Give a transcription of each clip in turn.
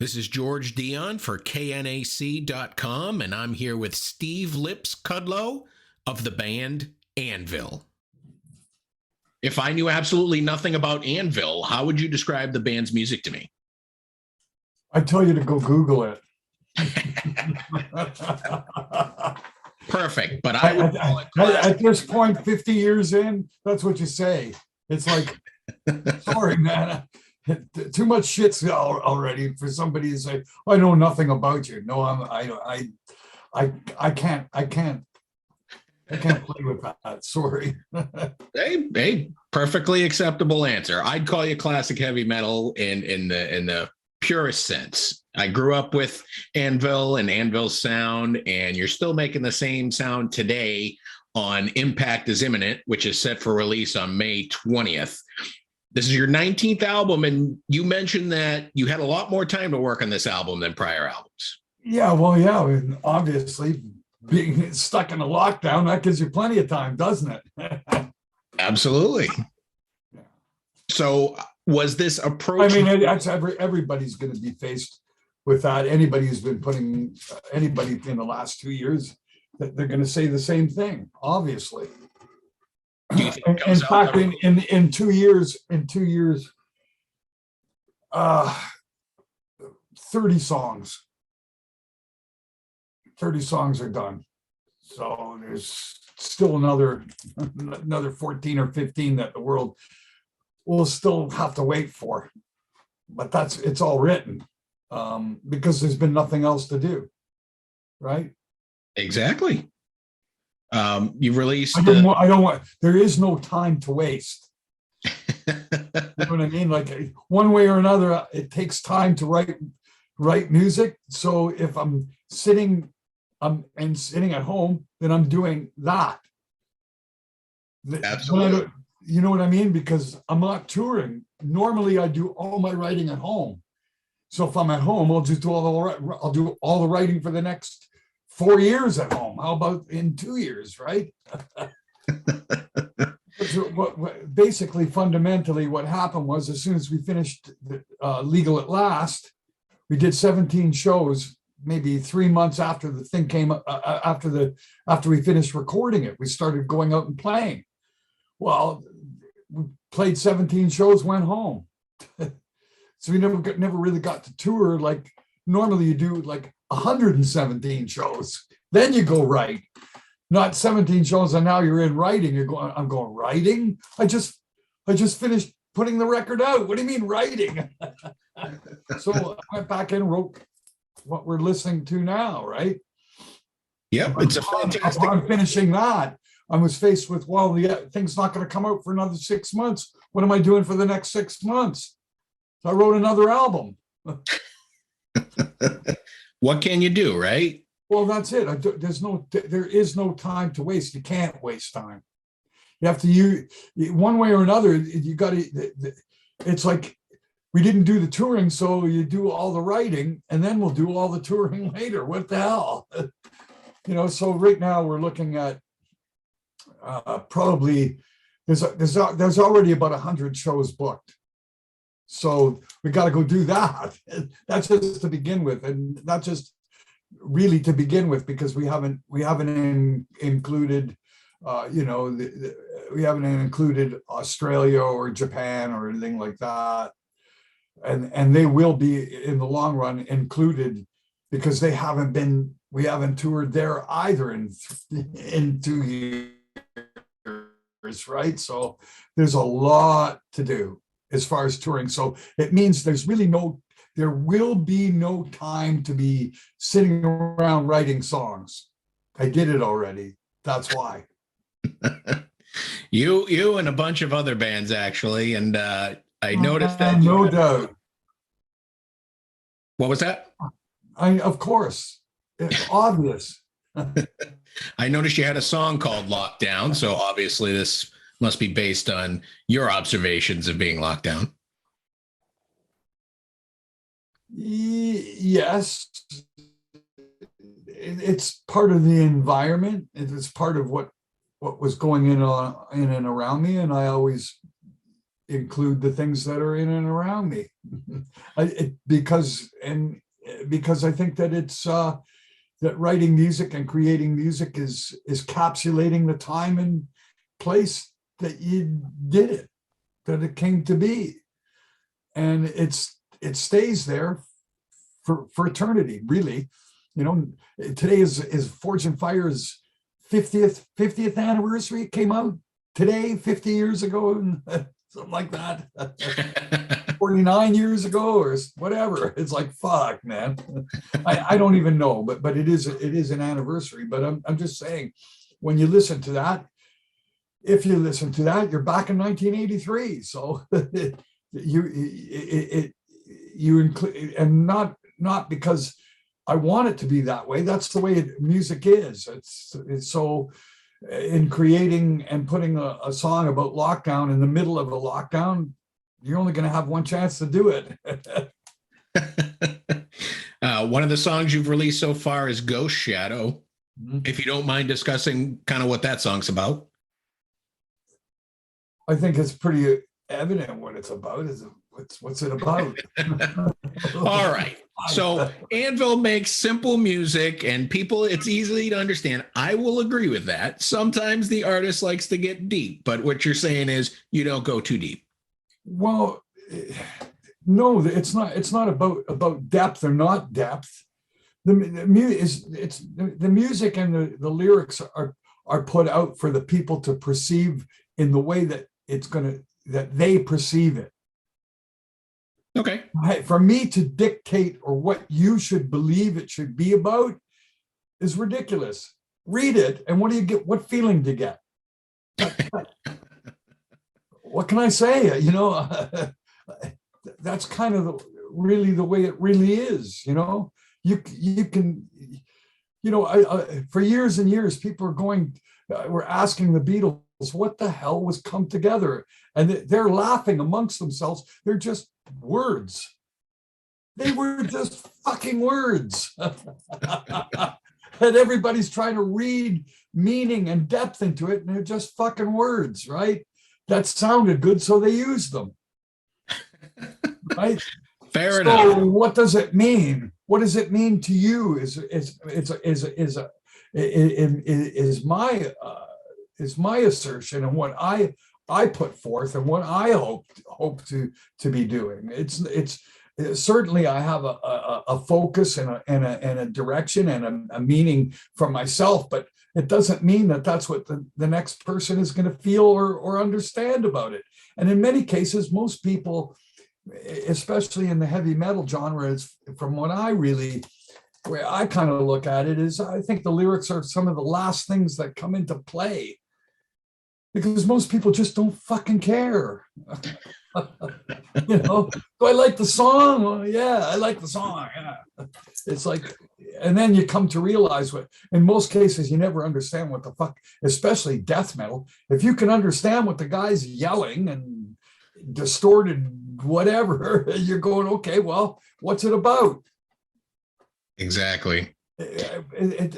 This is George Dionne for KNAC.com, and I'm here with Steve Lips Kudlow of the band Anvil. If I knew absolutely nothing about Anvil, how would you describe the band's music to me? I tell you to go Google it. Perfect, but at this point, 50 years in, that's what you say. It's like, sorry, man, too much shit's already for somebody to say, I know nothing about you. No, I can't play with that. Sorry. hey, perfectly acceptable answer. I'd call you classic heavy metal in the purest sense. I grew up with Anvil and Anvil's sound, and you're still making the same sound today on Impact is Imminent, which is set for release on May 20th. This is your 19th album, and you mentioned that you had a lot more time to work on this album than prior albums. Yeah, well, yeah, and obviously being stuck in a lockdown, that gives you plenty of time, doesn't it? Absolutely. So was this approach? I mean, everybody's going to be faced with that. Anybody who's been putting anybody in the last 2 years, they're going to say the same thing, obviously. Do you think in fact, in 2 years, 30 songs. 30 songs are done. So there's still another 14 or 15 that the world will still have to wait for. But it's all written because there's been nothing else to do. Right? Exactly. You released. I don't want. There is no time to waste. You know what I mean? Like one way or another, it takes time to write music. So if I'm sitting at home, then I'm doing that. Absolutely. You know what I mean? Because I'm not touring. Normally, I do all my writing at home. So if I'm at home, I'll do all the writing for the next 4 years at home. How about in 2 years, right? Basically, fundamentally, what happened was as soon as we finished Legal at Last, we did 17 shows. Maybe 3 months after the thing came up, after we finished recording it, we started going out and playing. Well, we played 17 shows, went home. So we never really got to tour. Like normally you do like 117 shows, then you go write. Not 17 shows and now you're in writing. I'm going writing. I just finished putting the record out. What do you mean writing? So I went back and wrote what we're listening to now, right? Yep, it's a fantastic. Upon finishing that, I was faced with, well, the thing's not going to come out for another 6 months. What am I doing for the next 6 months? So I wrote another album. What can you do, right? Well, that's it. There is no time to waste. You can't waste time. You have to use one way or another. You got to. It's like we didn't do the touring, so you do all the writing, and then we'll do all the touring later. What the hell? So right now we're looking at probably there's already about 100 shows booked. So we got to go do that. That's just to begin with, and not just really to begin with, because we haven't included, we haven't included Australia or Japan or anything like that, and they will be in the long run included because we haven't toured there either in 2 years, right? So there's a lot to do as far as touring. So it means there will be no time to be sitting around writing songs. I did it already. That's why. You and a bunch of other bands, actually. And I noticed that. No doubt. What was that? Of course. It's obvious. I noticed you had a song called Lockdown. So obviously this must be based on your observations of being locked down. Yes. It's part of the environment. It's part of what was going in and around me. And I always include the things that are in and around me. Because I think that it's that writing music and creating music is capsulating the time and place that you did it, that it came to be. And it stays there for eternity, really. You know, today is Forge and Fire's 50th anniversary. It came out today, 50 years ago, and something like that. 49 years ago or whatever. It's like, fuck, man. I don't even know, but it is an anniversary. But I'm just saying, when you listen to that, if you listen to that, you're back in 1983. So you include, and not because I want it to be that way. That's the way music is. It's so, in creating and putting a song about lockdown in the middle of a lockdown, you're only going to have one chance to do it. One of the songs you've released so far is Ghost Shadow. Mm-hmm. If you don't mind discussing kind of what that song's about. I think it's pretty evident what it's about. What's it about? All right. So Anvil makes simple music and people, it's easy to understand. I will agree with that. Sometimes the artist likes to get deep, but what you're saying is you don't go too deep. Well, no, it's not about depth or not depth. The music and the lyrics are put out for the people to perceive in the way that that they perceive it. Okay. For me to dictate or what you should believe it should be about is ridiculous. Read it, and what do you get? What feeling do you get? What can I say? You know, that's kind of really the way it really is. You know, you can, you know, for years and years, people were asking the Beatles, what the hell was Come Together? And they're laughing amongst themselves. They're just words. They were just fucking words. And everybody's trying to read meaning and depth into it, and they're just fucking words, right? That sounded good, so they used them. Right? Fair enough. So what does it mean? What does it mean to you? Is my assertion and what I put forth and what I hope to be doing. It's certainly I have a focus and a direction and a meaning for myself, but it doesn't mean that that's what the next person is going to feel or understand about it. And in many cases, most people, especially in the heavy metal genre, is from what where I kind of look at it is I think the lyrics are some of the last things that come into play. Because most people just don't fucking care. You know, do I like the song? Well, yeah, I like the song. Yeah. It's like, and then you come to realize what, in most cases, you never understand what the fuck, especially death metal. If you can understand what the guy's yelling and distorted whatever, you're going, okay, well, what's it about? Exactly.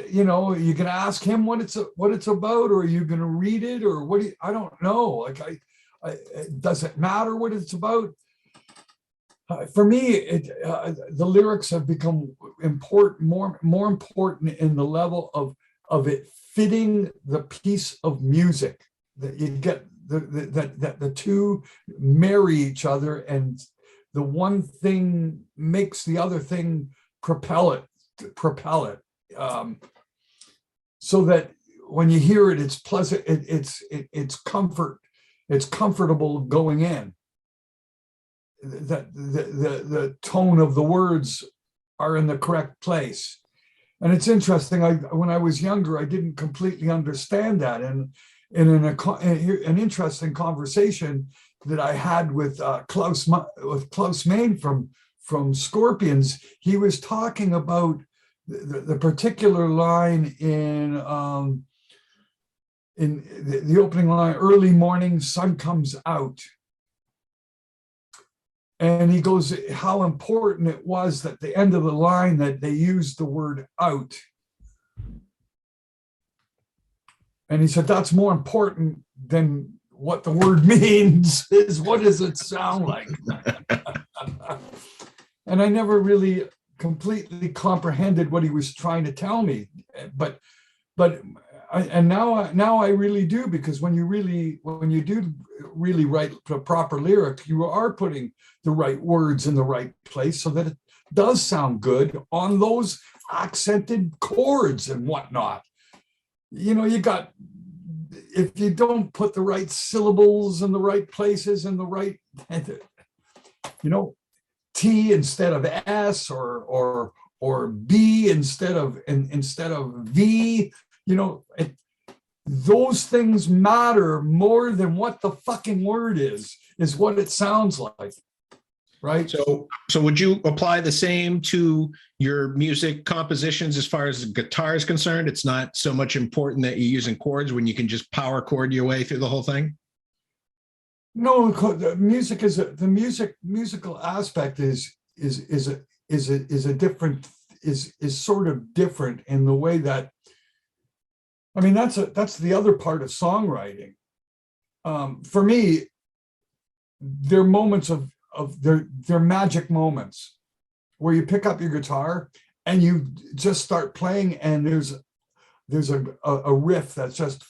You know, you can ask him what it's about, or are you going to read it, or what do you, I don't know. Like, does it matter what it's about? For me, the lyrics have become important, more important in the level of it fitting the piece of music that you get, that the two marry each other, and the one thing makes the other thing propel it. So that when you hear it, it's pleasant. It's comfortable going in. That the tone of the words are in the correct place. And it's interesting. When I was younger, I didn't completely understand that. And in an interesting conversation that I had with Klaus Main from Scorpions, he was talking about the particular line in the opening line, early morning, sun comes out. And he goes, how important it was at the end of the line that they used the word out. And he said, that's more important than what the word means, is what does it sound like? And I never really completely comprehended what he was trying to tell me, but now I really do, because when you do really write a proper lyric, you are putting the right words in the right place so that it does sound good on those accented chords and whatnot. You got, if you don't put the right syllables in the right places and the right, T instead of S, or B instead of V, those things matter more than what the fucking word is what it sounds like. Right. So would you apply the same to your music compositions as far as the guitar is concerned? It's not so much important that you're using chords when you can just power chord your way through the whole thing? No, the musical aspect is sort of different in the way that, I mean, that's the other part of songwriting. For me, there are moments of they're magic moments where you pick up your guitar and you just start playing, and there's a riff that's just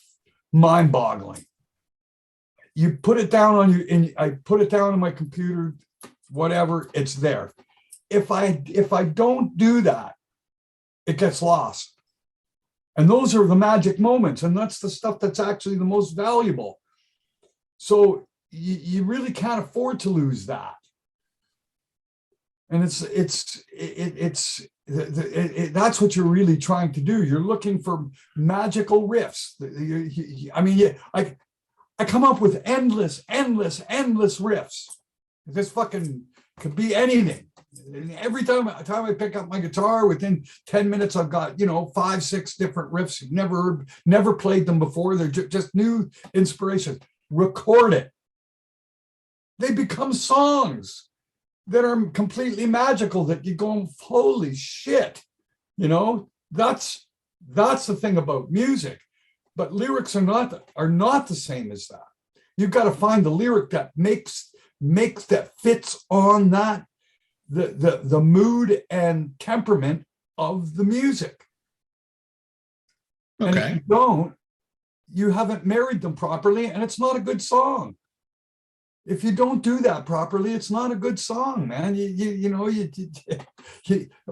mind-boggling. You put it down I put it down on my computer, whatever, it's there. If I don't do that, it gets lost. And those are the magic moments, and that's the stuff that's actually the most valuable. So you really can't afford to lose that. And that's what you're really trying to do. You're looking for magical riffs. I mean, I come up with endless riffs. This fucking could be anything. Every time I pick up my guitar, within 10 minutes, I've got, 5, 6 different riffs. You've never played them before. They're just new inspiration. Record it. They become songs that are completely magical, that you go, holy shit. That's the thing about music. But lyrics are not the same as that. You've got to find the lyric that makes that fits on that the mood and temperament of the music. Okay. And if you don't, you haven't married them properly, and it's not a good song. If you don't do that properly, it's not a good song, man. You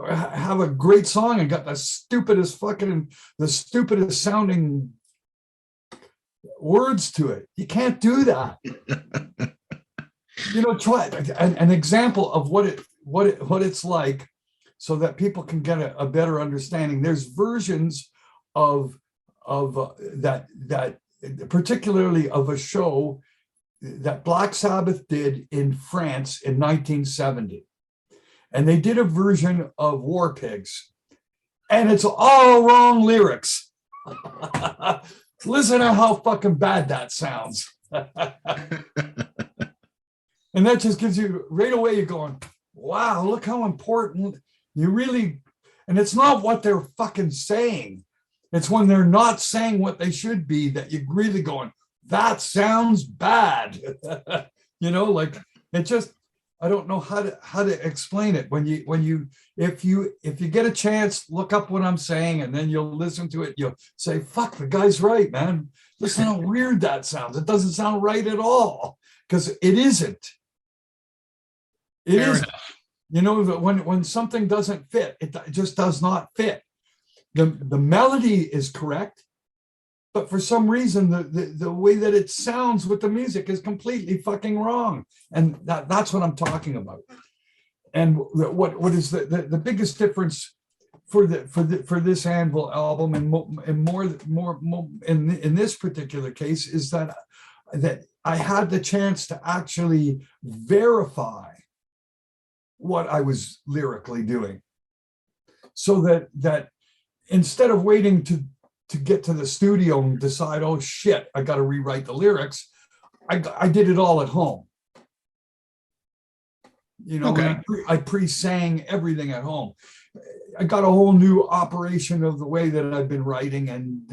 have a great song and got the stupidest sounding words to it. You can't do that. Try an example of what it's like, so that people can get a better understanding. There's versions of that particularly of a show that Black Sabbath did in France in 1970. And they did a version of War Pigs, and it's all wrong lyrics. Listen to how fucking bad that sounds. And that just gives you, right away, you're going, wow, look how important you really, and it's not what they're fucking saying. It's when they're not saying what they should be that you're really going, that sounds bad. Like it just, I don't know how to explain it. If you get a chance, look up what I'm saying, and then you'll listen to it. You'll say, fuck, the guy's right, man. Listen how weird that sounds. It doesn't sound right at all, because it isn't. It isn't. When something doesn't fit, it just does not fit. The melody is correct, but for some reason the way that it sounds with the music is completely fucking wrong. And that's what I'm talking about. And what is the biggest difference for this Anvil album, and more in this particular case, is that I had the chance to actually verify what I was lyrically doing, so that instead of waiting to get to the studio and decide, oh shit, I got to rewrite the lyrics, I did it all at home. Okay. I pre-sang everything at home. I got a whole new operation of the way that I've been writing, and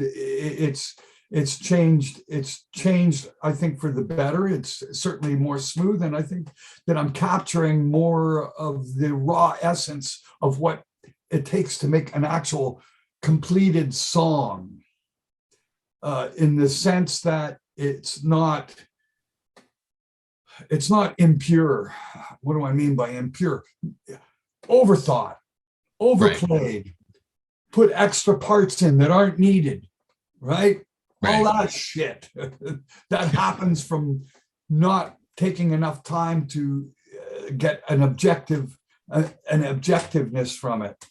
it's changed. It's changed, I think, for the better. It's certainly more smooth, and I think that I'm capturing more of the raw essence of what it takes to make an actual completed song, in the sense that it's not impure. What do I mean by impure? Overthought, overplayed, put extra parts in that aren't needed, right? All that shit that happens from not taking enough time to get an objectiveness from it.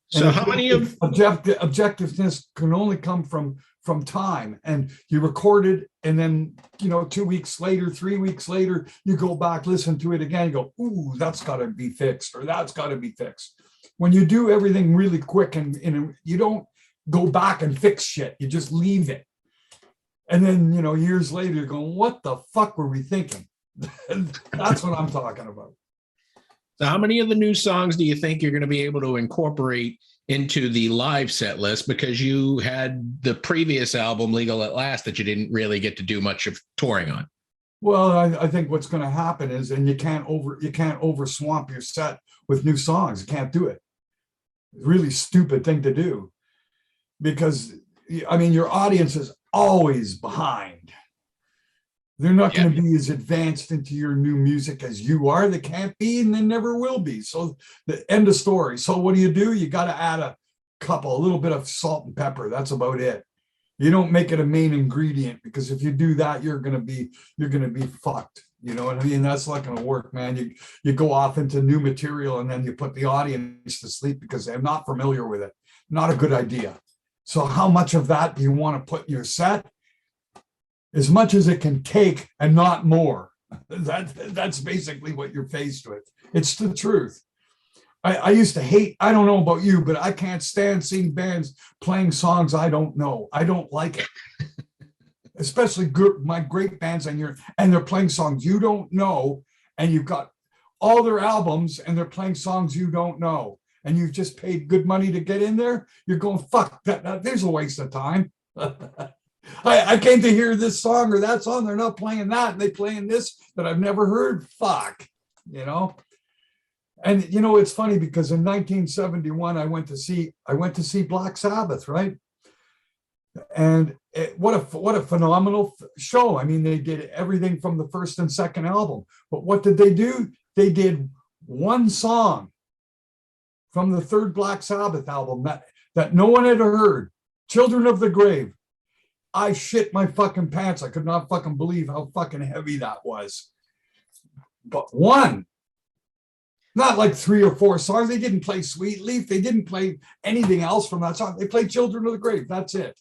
So how many of objectiveness can only come from time, and you record it, and then 2 weeks later, 3 weeks later, you go back, listen to it again, you go, ooh, that's got to be fixed, or that's got to be fixed. When you do everything really quick, and you don't go back and fix shit, you just leave it, and then years later you're going, what the fuck were we thinking? That's what I'm talking about. So how many of the new songs do you think you're going to be able to incorporate into the live set list, because you had the previous album, Legal at Last, that you didn't really get to do much of touring on? Well, I think what's going to happen is, and you can't over swamp your set with new songs. You can't do it. Really stupid thing to do, because your audience is always behind. They're not going to be as advanced into your new music as you are. They can't be, and they never will be. So the end of story. So what do? You got to add a little bit of salt and pepper. That's about it. You don't make it a main ingredient, because if you do that, you're going to be fucked. You know what I mean? That's not going to work, man. You go off into new material, and then you put the audience to sleep because they're not familiar with it. Not a good idea. So how much of that do you want to put in your set? As much as it can take, and not more. That's basically what you're faced with. It's the truth. I used to hate, I don't know about you, but I can't stand seeing bands playing songs I don't know. I don't like it. Especially my great bands, and they're playing songs you don't know, and you've got all their albums, and they're playing songs you don't know, and you've just paid good money to get in there. You're going, fuck, there's a waste of time. I came to hear this song or that song. They're not playing that, and they playing this that I've never heard. Fuck, And it's funny, because in 1971 I went to see Black Sabbath, right? And what a phenomenal show. I mean, they did everything from the first and second album. But what did they do? They did one song from the third Black Sabbath album that no one had heard, Children of the Grave. I shit my fucking pants. I could not fucking believe how fucking heavy that was. But one, not like 3 or 4 songs. They didn't play Sweet Leaf. They didn't play anything else from that song. They played Children of the Grave. That's it.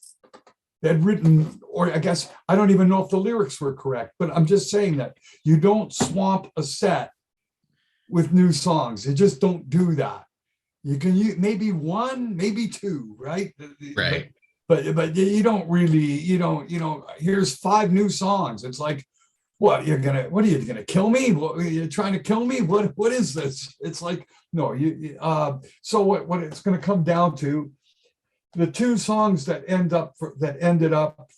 They had written, or I guess, I don't even know if the lyrics were correct, but I'm just saying that you don't swamp a set with new songs. You just don't do that. You can use maybe 1, maybe 2, right? Right. But you don't really, here's 5 new songs. It's like, what are you gonna kill me? What, are you trying to kill me? What is this? It's like, no, so what it's gonna come down to, the 2 songs that ended up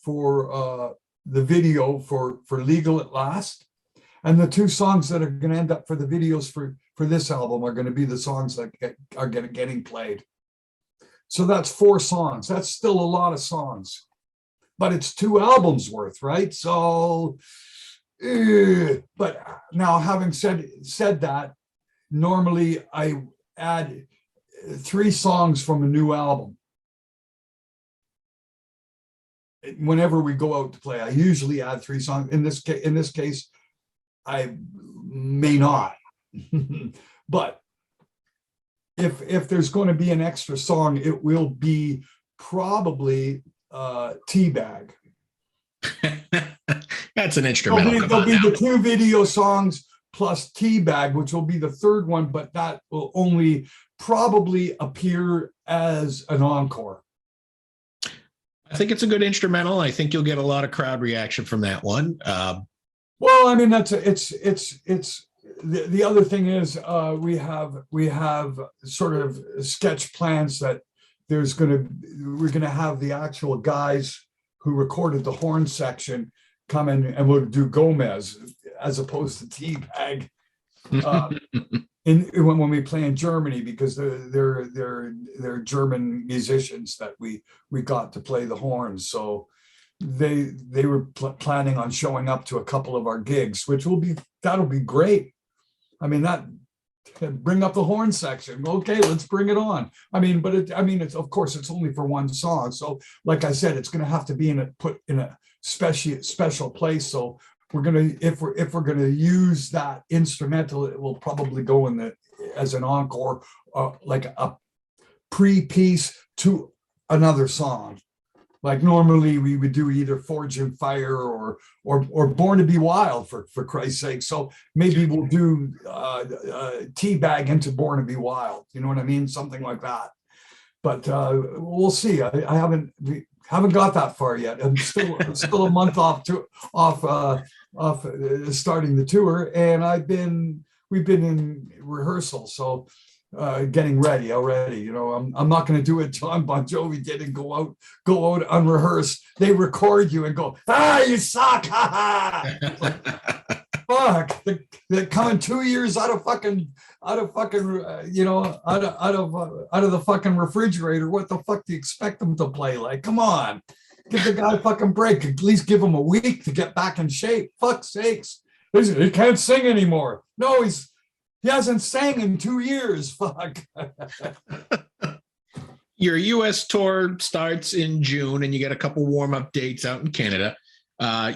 for the video for Legal at Last, and the 2 songs that are gonna end up for the videos for this album are gonna be the songs that are getting played. So that's 4 songs. That's still a lot of songs, but it's 2 albums worth, right? So, but now, having said that, normally I add 3 songs from a new album. Whenever we go out to play, I usually add 3 songs. In this case, I may not, but if there's going to be an extra song, it will be probably Teabag. That's an instrumental. There'll be the 2 video songs plus Teabag, which will be the 3rd one, but that will only probably appear as an encore. I think it's a good instrumental. I think you'll get a lot of crowd reaction from that one. Well, I mean, it's the other thing is we have sort of sketch plans that we're gonna have the actual guys who recorded the horn section come in and would do Gomez as opposed to Teabag. When we play in Germany, because they're German musicians that we got to play the horns. So they were planning on showing up to a couple of our gigs, which that'll be great. I mean, bring up the horn section. Okay, let's bring it on. I mean, but it's of course it's only for one song. So like I said, it's going to have to be put in a special place. So if we're gonna use that instrumental, it will probably go as an encore, like a pre-piece to another song. Like normally we would do either Forge and Fire or Born to Be Wild for Christ's sake. So maybe we'll do Teabag into Born to Be Wild. You know what I mean? Something like that. But we'll see. I haven't got that far yet. I'm still a month off starting the tour, and we've been in rehearsal, so getting ready already. You know, I'm not going to do it John Bon Jovi did and go out unrehearsed. They record you and go, you suck, like, fuck, they're coming 2 years out of the fucking refrigerator. What the fuck do you expect them to play like? Come on, give the guy a fucking break. At least give him a week to get back in shape. Fuck's sakes, he can't sing anymore. No, he hasn't sang in 2 years. Fuck. Your U.S. tour starts in June, and you get a couple warm-up dates out in Canada.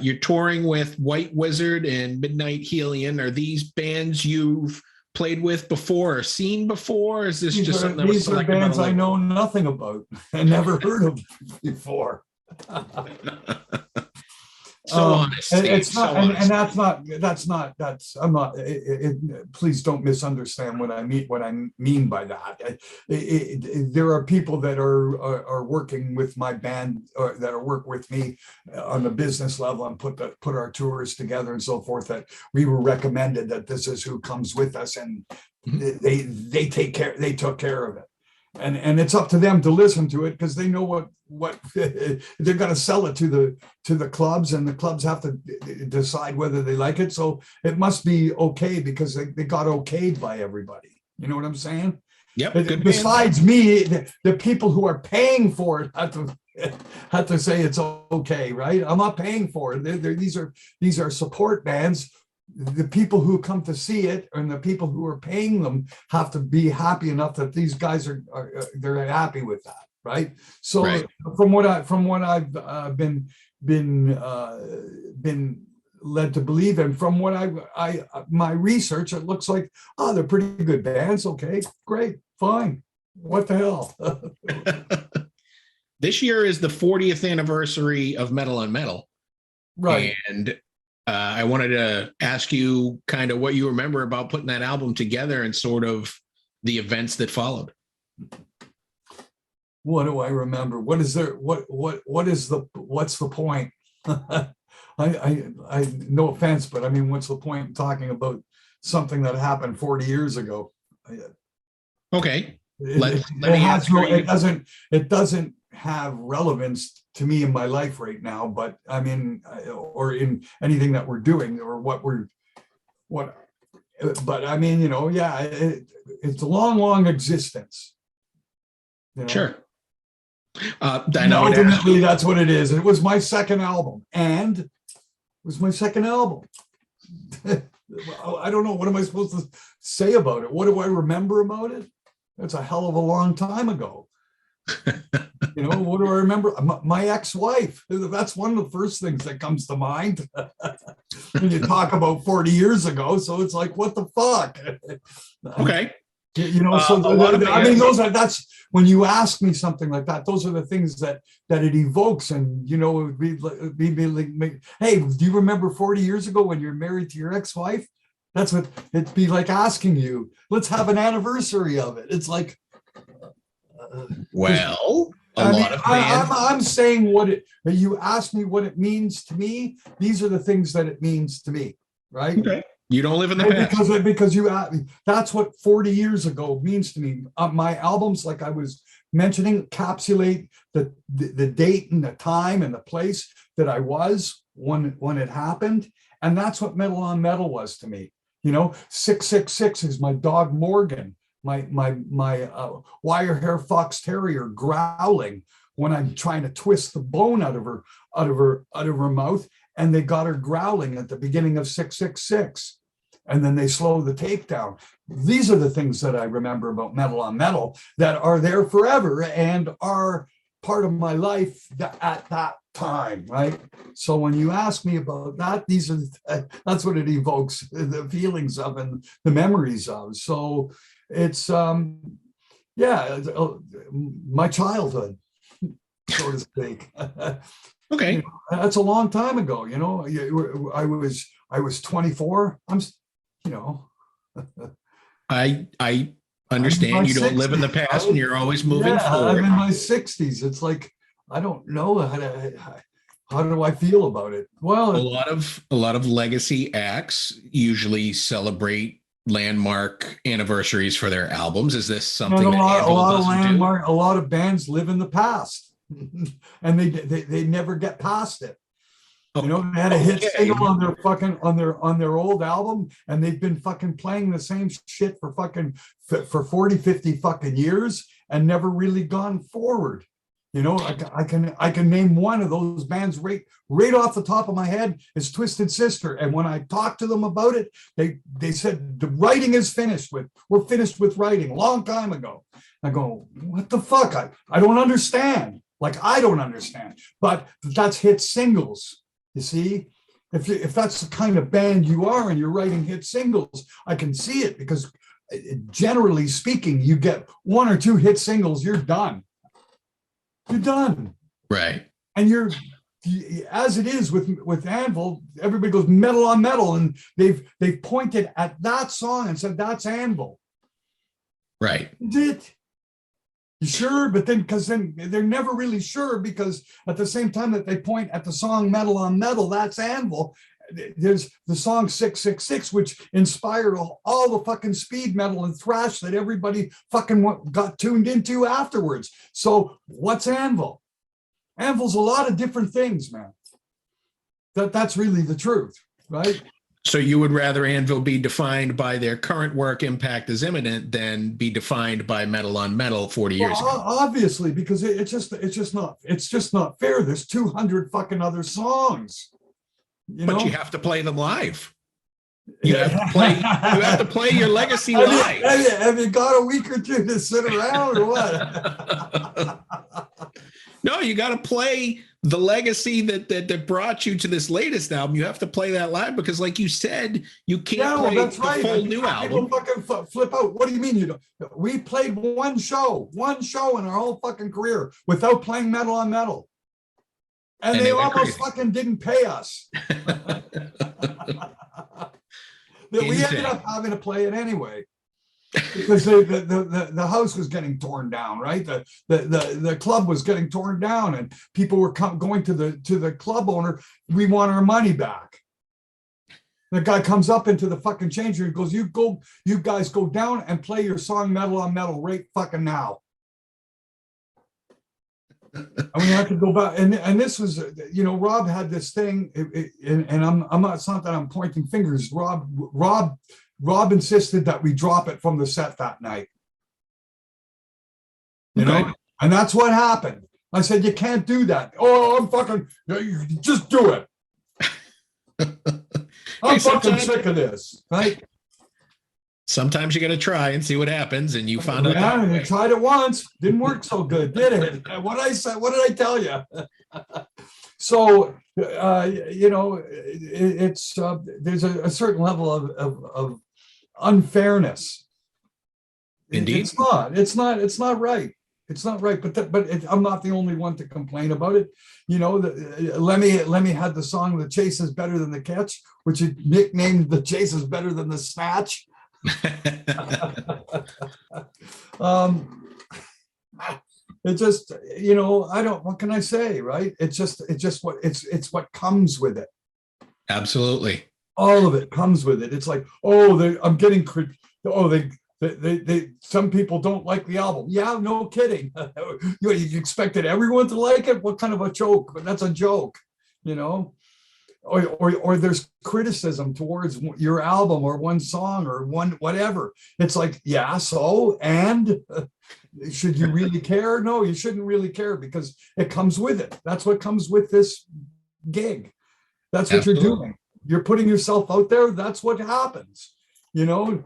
You're touring with White Wizard and Midnight Helion. Are these bands you've played with before or seen before? Or is this just something that was selected? These are bands I know nothing about and never heard of before. Honesty. It's not, and I'm not. Please don't misunderstand what I mean by that. There are people that are working with my band, or that work with me on the business level and put our tours together and so forth. That we were recommended that this is who comes with us, and they took care of it. And it's up to them to listen to it, because they know what they're going to sell it to the clubs, and the clubs have to decide whether they like it. So it must be okay, because they got okayed by everybody. You know what I'm saying? Yep. Besides me, the people who are paying for it had to say it's okay, right? I'm not paying for it. These are support bands. The people who come to see it and the people who are paying them have to be happy enough that these guys they're happy with that, right? So right. From what I've been led to believe, and from what my research, it looks like they're pretty good bands. Okay, great, fine. What the hell? This year is the 40th anniversary of Metal on Metal, right? And I wanted to ask you kind of what you remember about putting that album together and sort of the events that followed. What do I remember? What's the point? I no offense, but I mean, what's the point in talking about something that happened 40 years ago? Okay. It doesn't have relevance to me in my life right now, but I mean, or in anything that we're doing, or but I mean, it's a long existence. Sure. Ultimately, that's what it is. It was my second album, I don't know, what am I supposed to say about it? What do I remember about it? That's a hell of a long time ago. What do I remember? My ex-wife. That's one of the first things that comes to mind when you talk about 40 years ago. So it's like, what the fuck? Okay. That's when you ask me something like that, those are the things that it evokes. And, it'd be like, hey, do you remember 40 years ago when you're married to your ex-wife? That's what it'd be like asking you, let's have an anniversary of it. It's like, I'm saying you asked me what it means to me. These are the things that it means to me, right? Okay. You don't live in the Right, past. because you that's what 40 years ago means to me. My albums, like I was mentioning, encapsulate the date and the time and the place that I was when it happened. And that's what Metal on Metal was to me. 666 is my dog Morgan, my wire hair fox terrier growling when I'm trying to twist the bone out of her mouth, and they got her growling at the beginning of 666. And then they slow the tape down. These are the things that I remember about Metal on Metal that are there forever and are part of my life at that time, right? So when you ask me about that, that's what it evokes, the feelings of and the memories of. So it's my childhood, so to speak. Okay. That's a long time ago. I was 24. I I'm in my understand you don't live in the 60s, past and right? you're always moving Yeah, I'm forward. in my 60s. It's like I don't know how do I feel about it. A Well, lot of legacy acts usually celebrate landmark anniversaries for their albums. Is this and something that Anvil doesn't do? a lot of bands live in the past, and they never get past it. Oh, They had a hit okay. single on their fucking on their old album, and they've been fucking playing the same shit for 40, 50 fucking years and never really gone forward. I can name one of those bands right off the top of my head is Twisted Sister. And when I talked to them about it, they said the writing is finished with. We're finished with writing a long time ago. I go, what the fuck? I don't understand. Like I don't understand. But that's hit singles. You see, if that's the kind of band you are and you're writing hit singles, I can see it because generally speaking, you get one or two hit singles, you're done. You're done. Right. And as it is with Anvil, everybody goes Metal on Metal, and they've pointed at that song and said that's Anvil. Right. Did you sure? But because then they're never really sure, because at the same time that they point at the song Metal on Metal, that's Anvil. There's the song 666, which inspired all the fucking speed metal and thrash that everybody fucking got tuned into afterwards. So what's Anvil? Anvil's a lot of different things, man. That's really the truth, right? So you would rather Anvil be defined by their current work impact as Imminent than be defined by Metal on Metal 40 years ago? Obviously, because it's just not fair. There's 200 fucking other songs. But you have to play them live. You have to play your legacy live. Have you got a week or two to sit around or what? No, you got to play the legacy that brought you to this latest album. You have to play that live because, like you said, you can't play the full new album. People fucking flip out. What do you mean you don't? We played one show in our whole fucking career without playing Metal on Metal. And they almost crazy. Fucking didn't pay us. We ended up having to play it anyway because the house was getting torn down, right? The club was getting torn down, and people were going to the club owner. We want our money back. The guy comes up into the fucking change room and goes, "You guys go down and play your song Metal on Metal right fucking now." And we had to go back, and this was, Rob had this thing, and I'm not. It's not that I'm pointing fingers. Rob insisted that we drop it from the set that night. You know, and that's what happened. I said, "You can't do that." "Oh, I'm fucking. Just do it." I'm fucking sick of this, right? Sometimes you got to try and see what happens, and you found out. Yeah, you tried it once, didn't work so good, did it? What did I say? What did I tell you? So, it's there's a certain level of unfairness. Indeed, it's not right. It's not right. But I'm not the only one to complain about it. Lemmy had the song "The Chase is Better Than the Catch," which he nicknamed "The Chase is Better Than the Snatch." It just, I don't, what can I say, right? It's what comes with it. Absolutely. All of it comes with it. It's like, oh, I'm getting, they some people don't like the album. Yeah, no kidding. You expected everyone to like it? What kind of a joke? But that's a joke, you know? Or there's criticism towards your album or one song or one whatever. It's like, yeah, so, and should you really care? No, you shouldn't really care because it comes with it. That's what comes with this gig. That's what Absolutely. you're doing. You're putting yourself out there. That's what happens. You know,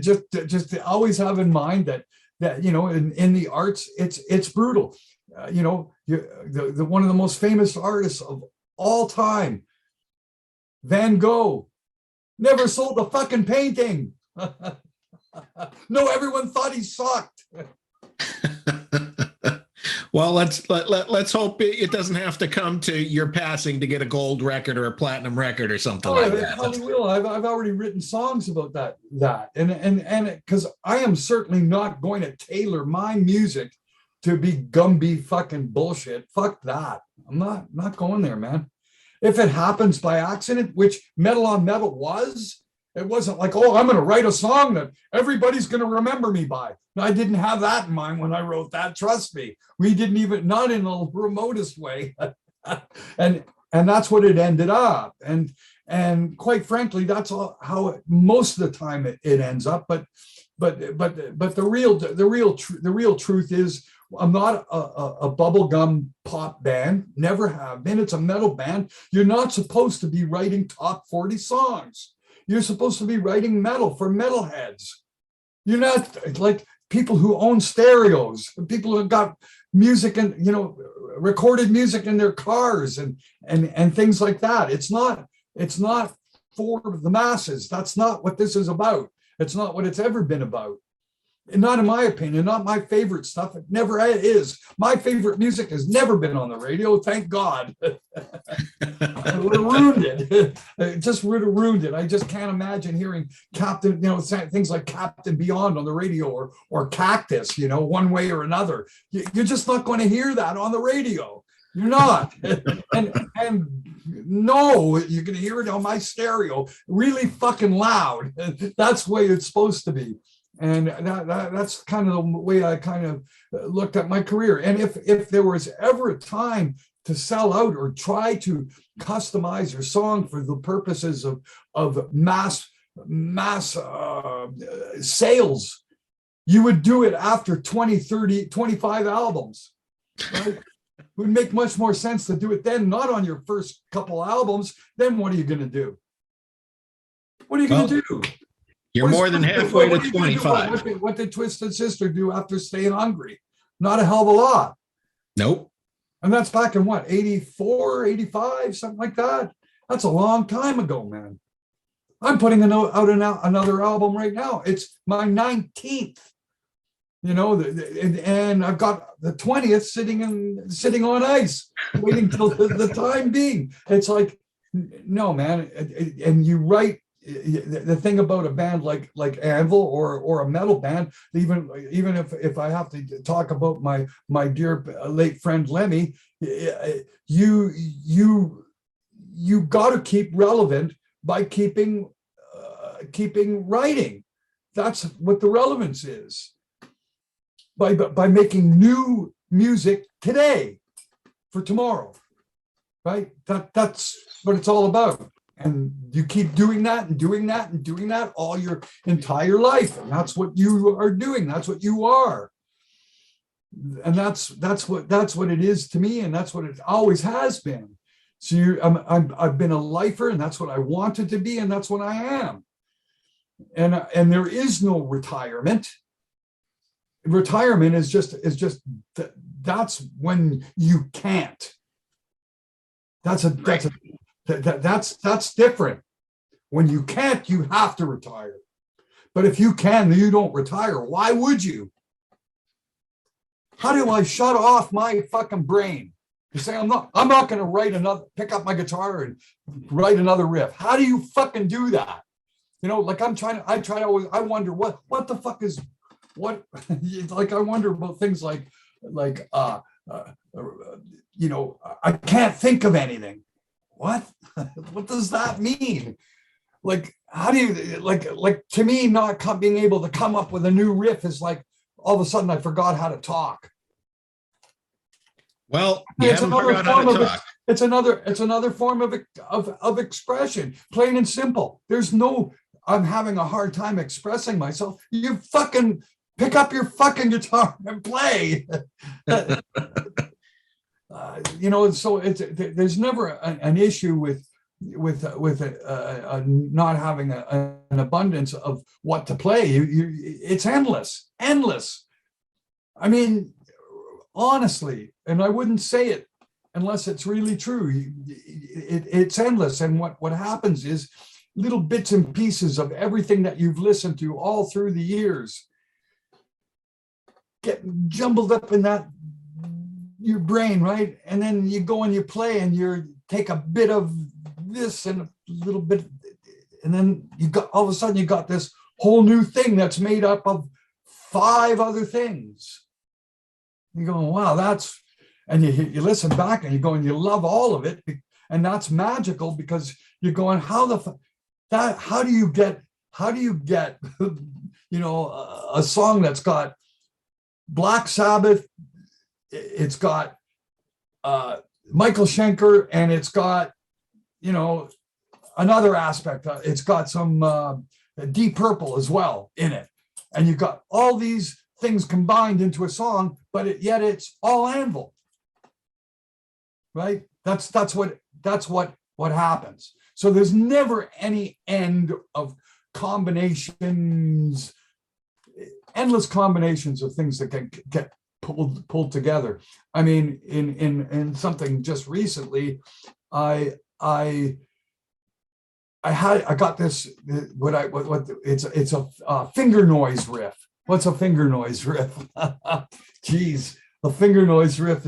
just always have in mind that you know, in the arts, it's brutal. You know, the one of the most famous artists of all time, Van Gogh, never sold a fucking painting. No, everyone thought he sucked. Well, let's hope it doesn't have to come to your passing to get a gold record or a platinum record or something like that. Probably will. I've already written songs about that, and because I am certainly not going to tailor my music to be Gumby fucking bullshit. Fuck that. I'm not going there, man. If it happens by accident, which Metal on Metal was, it wasn't like, oh, I'm going to write a song that everybody's going to remember me by. I didn't have that in mind when I wrote that. Trust me, we didn't even, not in the remotest way. and that's what it ended up. And quite frankly, that's how most of the time it ends up. But the real truth is, I'm not a bubblegum pop band, never have been. It's a metal band. You're not supposed to be writing top 40 songs. You're supposed to be writing metal for metalheads. You're not like people who own stereos, people who have got music and, you know, recorded music in their cars and things like that. It's not for the masses. That's not what this is about. It's not what it's ever been about. And not in my opinion, not my favorite stuff. It never is. My favorite music has never been on the radio. Thank God. It would have ruined it. It just would have ruined it. I just can't imagine hearing Captain, you know, things like Captain Beyond on the radio or Cactus, you know, one way or another. You're just not going to hear that on the radio. You're not. And no, you're going to hear it on my stereo really fucking loud. That's the way it's supposed to be. And that's kind of the way I kind of looked at my career. And if there was ever a time to sell out or try to customize your song for the purposes of mass sales, you would do it after 20, 30, 25 albums, right? It would make much more sense to do it then, not on your first couple albums. Then what are you going to do? What are you going to do? You're more than halfway to 25. What did Twisted Sister do after Staying Hungry? Not a hell of a lot. Nope. And that's back in what, 84, 85, something like that? That's a long time ago, man. I'm putting out another album right now. It's my 19th, you know, and I've got the 20th sitting on ice, waiting till the time being. It's like, no, man. And you write, the thing about a band like Anvil or a metal band, even if I have to talk about my dear late friend Lemmy, you got to keep relevant by keeping writing. That's what the relevance is. By making new music today for tomorrow, right? That's what it's all about. And you keep doing that and doing that and doing that all your entire life. And that's what you are doing. That's what you are. And that's what it is to me. And that's what it always has been. So I've been a lifer, and that's what I wanted to be. And that's what I am. And there is no retirement. Retirement is just that's when you can't. That's different. When you can't, you have to retire. But if you can, you don't retire. Why would you? How do I shut off my fucking brain? You say, I'm not going to pick up my guitar and write another riff. How do you fucking do that? You know, like I wonder what the fuck is what, like I wonder about things like you know, I can't think of anything. what? What does that mean? Like, how do you like to me, being able to come up with a new riff is like all of a sudden I forgot how to talk. Well, you It's haven't another forgot how form to of talk. it's another form of expression, plain and simple. There's no, I'm having a hard time expressing myself. You fucking pick up your fucking guitar and play. So there's never an issue with not having an abundance of what to play. It's endless. I mean, honestly, and I wouldn't say it unless it's really true. It's endless, and what happens is little bits and pieces of everything that you've listened to all through the years get jumbled up in that your brain, right? And then you go and you play and you take a bit of this and a little bit, and then you got, all of a sudden you got this whole new thing that's made up of 5 other things. You go, wow, that's, and you listen back and you go and you love all of it, and that's magical because you're going, how do you get a song that's got Black Sabbath, it's got Michael Schenker, and it's got, another aspect. It's got some Deep Purple as well in it. And you've got all these things combined into a song, but yet it's all Anvil, right? That's what happens. So there's never any end of combinations, endless combinations of things that can get pulled together. I mean, in something just recently, I got this, it's a finger noise riff. What's a finger noise riff? Geez, a finger noise riff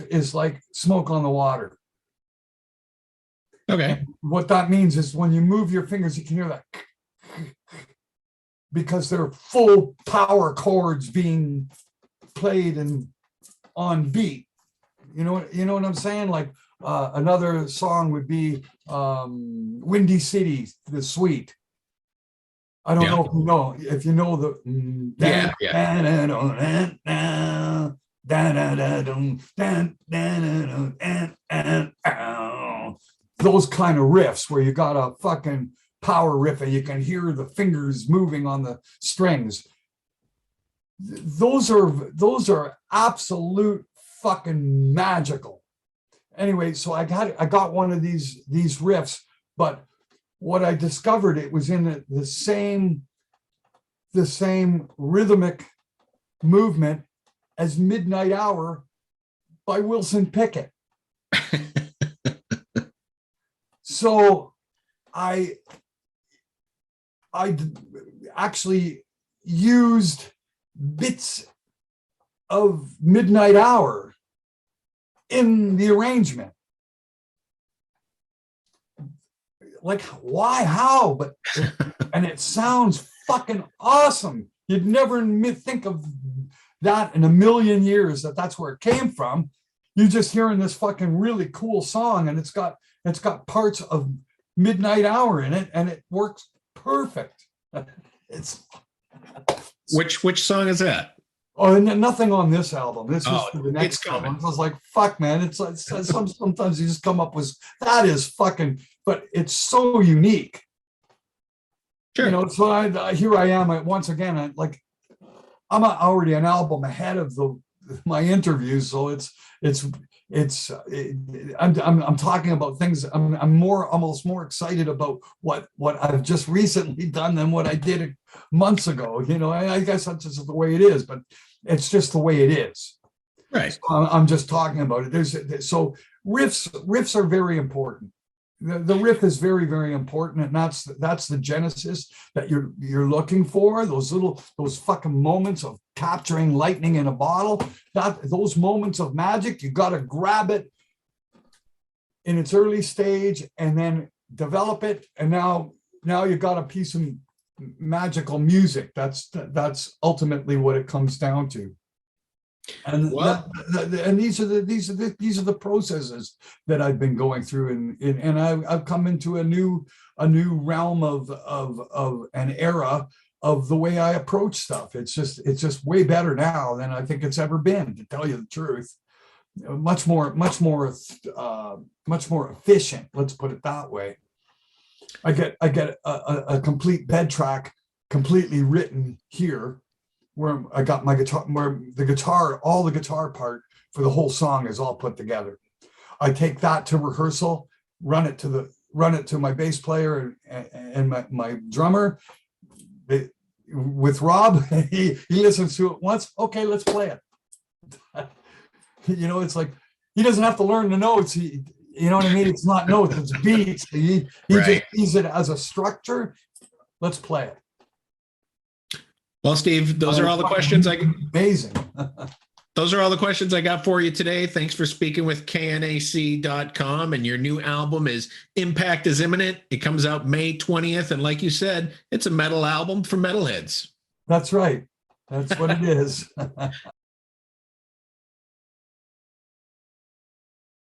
is like smoke on the water. Okay. And what that means is when you move your fingers, you can hear that because they're full power chords being played and on beat. You know what I'm saying? Like another song would be Windy City, the Suite. I don't know if you know the those kind of riffs where you got a fucking power riff and you can hear the fingers moving on the strings. Those are absolute fucking magical. Anyway, so I got one of these riffs, but what I discovered, it was in the same rhythmic movement as Midnight Hour by Wilson Pickett. So I actually used bits of Midnight Hour in the arrangement. Like, why, how? But and it sounds fucking awesome. You'd never think of that in a million years that's where it came from. You're just hearing this fucking really cool song, and it's got parts of Midnight Hour in it, and it works perfect. It's which song is that? Oh, and nothing on this album. This is for the next it's coming. album. I was like, fuck, man. It's sometimes you just come up with that is fucking, but it's so unique. Sure. So here I am once again. I'm already an album ahead of my interviews, so I'm talking about things. I'm almost more excited about what I've just recently done than what I did months ago. I guess that's just the way it is, but it's just the way it is. Right. So I'm just talking about it. So riffs are very important. The riff is very, very important, and that's the genesis that you're looking for. Those fucking moments of capturing lightning in a bottle. Those moments of magic, you got to grab it in its early stage and then develop it. And now you got a piece of magical music. That's ultimately what it comes down to. And Well, and these are the processes that I've been going through, and I've come into a new realm of an era of the way I approach stuff. It's just way better now than I think it's ever been, to tell you the truth. Much more efficient. Let's put it that way. I get a complete bed track completely written here, where I got my guitar, where all the guitar part for the whole song is all put together. I take that to rehearsal, run it to my bass player and my drummer. With Rob, he listens to it once. Okay, let's play it. It's like he doesn't have to learn the notes. You know what I mean? It's not notes, it's beats. He right. just sees it as a structure. Let's play it. Well, Steve, those are all the questions amazing. Those are all the questions I got for you today. Thanks for speaking with KNAC.com. And your new album is Impact is Imminent. It comes out May 20th. And like you said, it's a metal album for metalheads. That's right. That's what it is.